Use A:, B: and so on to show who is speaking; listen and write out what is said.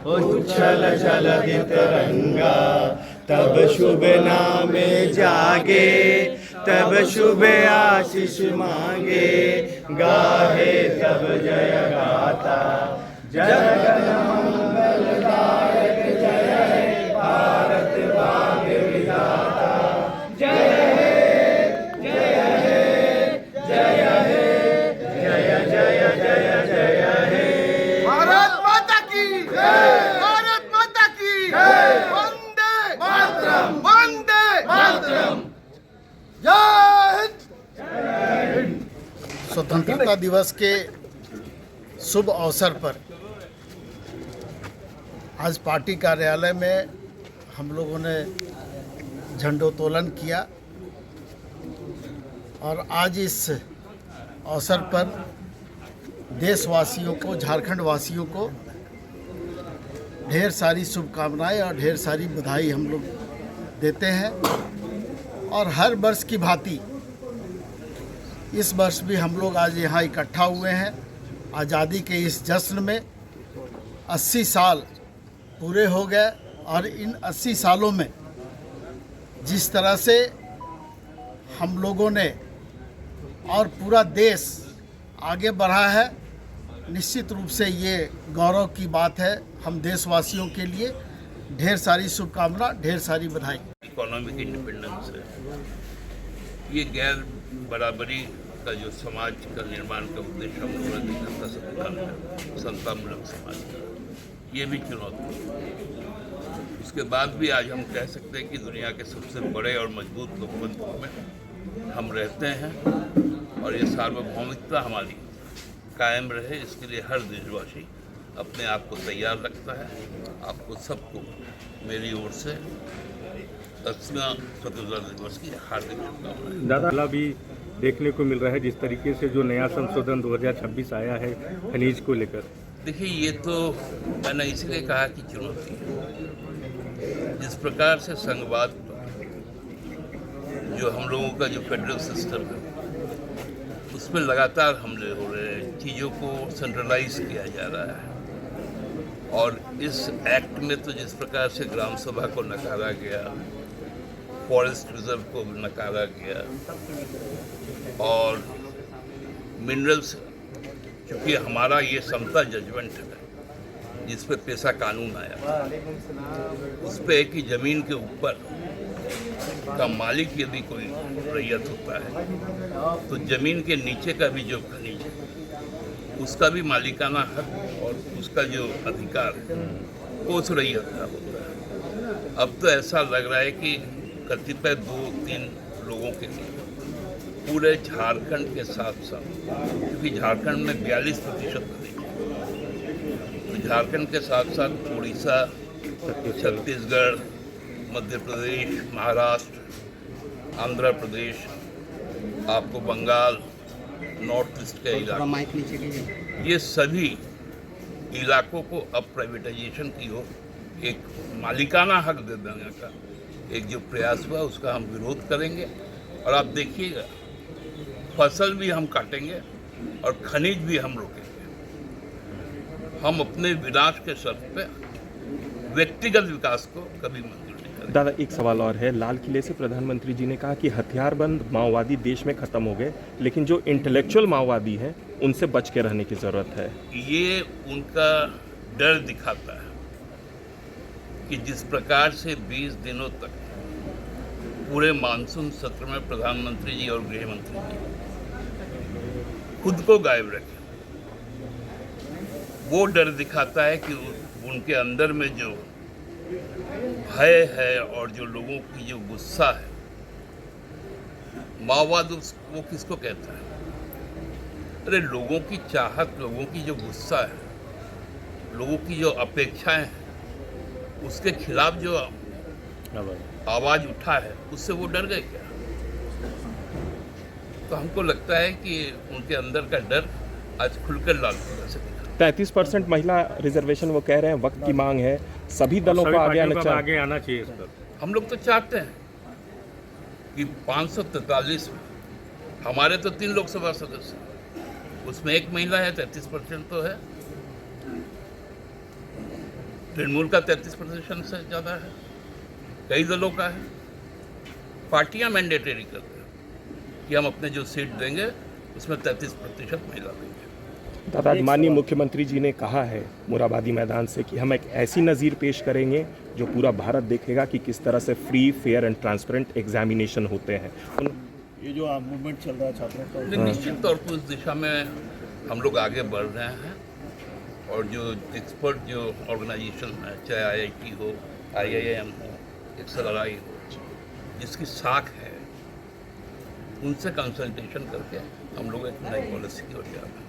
A: उच्छल चलदित रंगा। तब शुभ नामे जागे, तब शुभ आशीष मांगे, गाहे तब जय गाथा। जगन मंगलदायक जय हे, भारत भाग्य विधाता। जय हे जय हे जय हे जय जय जय जय हे।
B: भारत माता की जय, भारत माता की जय। वंदे मातरम, वंदे मातरम। जय हिंद। स्वतंत्रता दिवस के शुभ अवसर पर आज पार्टी कार्यालय में हम लोगों ने झंडोत्तोलन किया और आज इस अवसर पर देशवासियों को, झारखंड वासियों को ढेर सारी शुभकामनाएं और ढेर सारी बधाई हम लोग देते हैं। और हर वर्ष की भांति इस वर्ष भी हम लोग आज यहाँ इकट्ठा हुए हैं आज़ादी के इस जश्न में। 80 साल पूरे हो गए और इन 80 सालों में जिस तरह से हम लोगों ने और पूरा देश आगे बढ़ा है, निश्चित रूप से ये गौरव की बात है हम देशवासियों के लिए। ढेर सारी शुभकामना, ढेर सारी बधाई।
C: इकोनॉमिक इंडिपेंडेंस है, ये गैर बराबरी का जो समाज का निर्माण का उद्देश्य हम लोगों ने देखा था, समतामूलक समाज का, ये भी चुनौती है। उसके बाद भी आज हम कह सकते हैं कि दुनिया के सबसे बड़े और मजबूत लोकतंत्र में हम रहते हैं और ये सार्वभौमिकता हमारी कायम रहे, इसके लिए हर देशवासी अपने आप को तैयार रखता है। आपको सबको मेरी ओर से 10वां स्वतंत्रता दिवस की हार्दिक शुभकामनाएं।
D: दादा भी देखने को मिल रहा है जिस तरीके से जो नया संशोधन 2026 आया है खनिज को लेकर।
C: देखिए, ये तो मैंने इसलिए कहा कि चुनौती है। जिस प्रकार से संघवाद पर जो हम लोगों का जो फेडरल सिस्टम है उसमें लगातार हमले हो रहे हैं, चीज़ों को सेंट्रलाइज किया जा रहा है। और इस एक्ट में तो जिस प्रकार से ग्राम सभा को नकारा गया, फॉरेस्ट रिजर्व को नकारा गया और मिनरल्स, क्योंकि हमारा ये समता जजमेंट है जिस पे पेशा कानून आया, उस पे कि ज़मीन के ऊपर का मालिक यदि कोई रैयत होता है तो ज़मीन के नीचे का भी जो खनिज है उसका भी मालिकाना हक और उसका जो अधिकार है वो उस रैयत का होता है। अब तो ऐसा लग रहा है कि कतिपय 2-3 लोगों के लिए पूरे झारखंड के साथ साथ, क्योंकि झारखंड में 42% खनिज है, तो झारखंड के साथ साथ उड़ीसा, छत्तीसगढ़, मध्य प्रदेश, महाराष्ट्र, आंध्र प्रदेश, आपको बंगाल, नॉर्थ ईस्ट के इलाके, ये सभी इलाकों को अब प्राइवेटाइजेशन की हो, एक मालिकाना हक दे देने का एक जो प्रयास हुआ उसका हम विरोध करेंगे। और आप देखिएगा, फसल भी हम काटेंगे और खनिज भी हम रोकेंगे। हम अपने विनाश के शर्त पे व्यक्तिगत विकास को कभी मंजूर नहीं करेंगे।
D: दादा, एक सवाल और है। लाल किले से प्रधानमंत्री जी ने कहा कि हथियारबंद माओवादी देश में खत्म हो गए, लेकिन जो इंटेलेक्चुअल माओवादी हैं उनसे बच के रहने की जरूरत है।
C: ये उनका डर दिखाता है कि जिस प्रकार से 20 दिनों तक पूरे मानसून सत्र में प्रधानमंत्री जी और गृह मंत्री जी खुद को गायब रखे, वो डर दिखाता है कि उनके अंदर में जो भय है और जो लोगों की जो गुस्सा है, माओवाद वो किसको कहता है? अरे लोगों की चाहत, लोगों की जो गुस्सा है, लोगों की जो अपेक्षाएं हैं, उसके खिलाफ जो आवाज उठा है, उससे वो डर गए क्या? तो हमको लगता है कि उनके अंदर का डर आज खुलकर लाल किला से दिखा।
D: 33% महिला रिजर्वेशन वो कह रहे हैं वक्त की मांग है, सभी दलों को आगे आना चाहिए इस पर।
C: हम लोग तो चाहते हैं कि 543 में हमारे तो 3 लोकसभा सदस्य, उसमें एक महिला है, 33% तो है। तृणमूल का 33% से ज़्यादा है, कई दलों का है। पार्टियां मैंडेटरी करते हैं कि हम अपने जो सीट देंगे उसमें 33% महिला देंगे।
D: दादा, आज माननीय मुख्यमंत्री जी ने कहा है मोराबादी मैदान से कि हम एक ऐसी नज़ीर पेश करेंगे जो पूरा भारत देखेगा कि किस तरह से free, fair and transparent examination होते हैं।
E: ये जो मूवमेंट चल रहा है छात्रों का,
C: निश्चित तौर पर उस दिशा में हम लोग आगे बढ़ रहे हैं और जो एक्सपर्ट जो ऑर्गेनाइजेशन है, चाहे IIT हो, IIM हो, XLRI हो, जिसकी साख है, उनसे कंसल्टेशन करके हम लोग एक नई पॉलिसी की ओर जा रहे हैं।